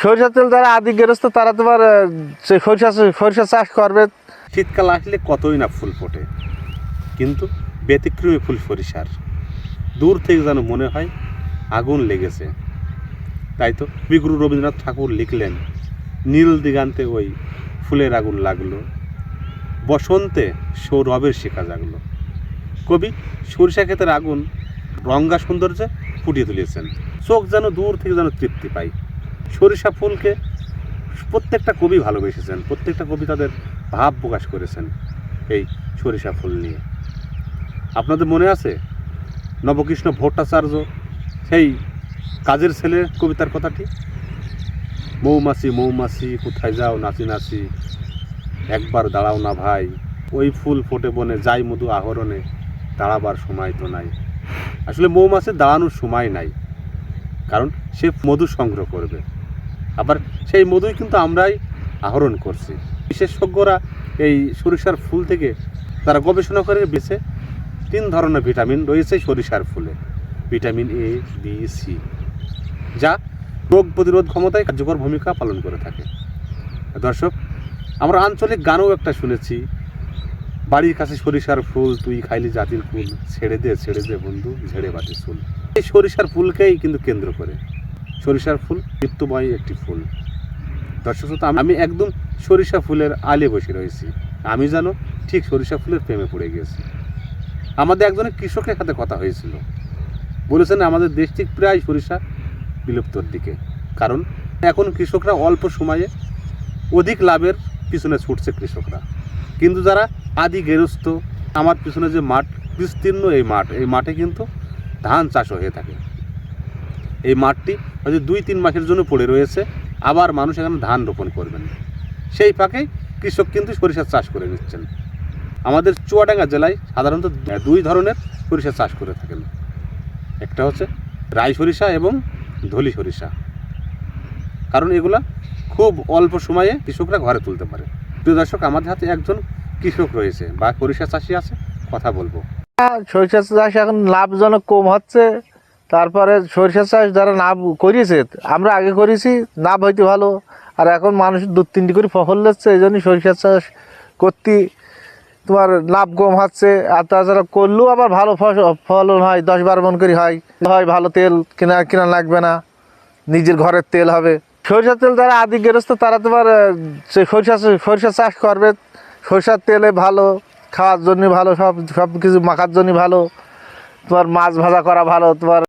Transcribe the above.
সরিষা তেল যারা আদি গেরস্ত তারা তোমার সরিষা চাষ করবে। শীতকাল আসলে কতই না ফুল ফোটে, কিন্তু ব্যতিক্রমী ফুল সরিষার। দূর থেকে যেন মনে হয় আগুন লেগেছে। তাই তো কবিগুরু রবীন্দ্রনাথ ঠাকুর লিখলেন, নীল দিগান্তে ওই ফুলের আগুন লাগলো, বসন্তে সৌরভের শিখা জাগলো। কবি সরিষা ক্ষেতের আগুন রঙ্গা সৌন্দর্যে ফুটিয়ে তুলেছেন। চোখ যেন দূর থেকে যেন তৃপ্তি পায়। সরিষা ফুলকে প্রত্যেকটা কবি ভালোবেসেছেন, প্রত্যেকটা কবি তাদের ভাব প্রকাশ করেছেন এই সরিষা ফুল নিয়ে। আপনাদের মনে আছে নবকৃষ্ণ ভট্টাচার্য সেই কাজের ছেলে কবিতার কথাটি? মৌমাছি মৌমাছি কোথায় যাও নাচি নাচি, একবার দাঁড়াও না ভাই, ওই ফুল ফোটে বনে যাই মধু আহরণে, দাঁড়াবার সময় তো নাই। আসলে মৌমাছির দাঁড়ানোর সময় নাই, কারণ সে মধু সংগ্রহ করবে। আবার সেই মধুই কিন্তু আমরাই আহরণ করছি। বিশেষজ্ঞরা এই সরিষার ফুল থেকে তারা গবেষণা করে বেছে 3 ধরনের ভিটামিন রয়েছে সরিষার ফুলে। ভিটামিন এ, বি, সি, যা রোগ প্রতিরোধ ক্ষমতায় কার্যকর ভূমিকা পালন করে থাকে। দর্শক, আমরা আঞ্চলিক গানও একটা শুনেছি, বাড়ির কাছে সরিষার ফুল তুই খাইলি জাতির ফুল, ছেড়ে দে বন্ধু ঝেড়ে বাতি ফুল। এই সরিষার ফুলকেই কিন্তু কেন্দ্র করে। সরিষার ফুল দীপ্তময় একটি ফুল। দর্শক, আমি একদম সরিষা ফুলের আলে বসে রয়েছি। আমি যেন ঠিক সরিষা ফুলের প্রেমে পড়ে গিয়েছি। আমাদের একজনের কৃষকের সাথে কথা হয়েছিল, বলেছেন আমাদের দেশটি প্রায় সরিষা বিলুপ্তর দিকে, কারণ এখন কৃষকরা অল্প সময়ে অধিক লাভের পিছনে ছুটছে কৃষকরা। কিন্তু যারা আদি গেরস্থ, আমার পিছনে যে মাঠ বিস্তীর্ণ, এই মাঠে কিন্তু ধান চাষ হয়ে থাকে। এই মাঠটি হয়তো 2-3 মাসের জন্য পড়ে রয়েছে, আবার মানুষ এখানে ধান রোপণ করবেন। সেই ফাঁকেই কৃষক কিন্তু সরিষার চাষ করে নিচ্ছেন। আমাদের চুয়াডাঙ্গা জেলায় সাধারণত 2 ধরনের সরিষা চাষ করে থাকেন। একটা হচ্ছে রাই সরিষা এবং ধলি সরিষা, কারণ এগুলা খুব অল্প সময়ে কৃষকরা ঘরে তুলতে পারে। প্রিয় দর্শক, আমাদের হাতে একজন কৃষক রয়েছে বা সরিষা চাষি আছে, কথা বলবো। সরিষা চাষ এখন লাভজনক কম হচ্ছে। তারপরে সরিষা চাষ যারা লাভ করিয়েছে, আমরা আগে করেছি, লাভ হইতে ভালো, আর এখন মানুষ 2-3টি করে ফসল দিচ্ছে, এই জন্যই সরিষা চাষ করতে তোমার লাভ কম হচ্ছে। আর তাছাড়া করলেও আবার ভালো ফলন হয়, 10-12 মণ করে হয়, ভালো তেল কেনা লাগবে না, নিজের ঘরের তেল হবে। সরিষা তেল যারা আদি গেরস্ত তারা তোমার সরিষা চাষ করবে। সরিষার তেলে ভালো, খাওয়ার জন্য ভালো, সব কিছু মাখার জন্য ভালো, তোমার মাছ ভাজা করা ভালো, তোমার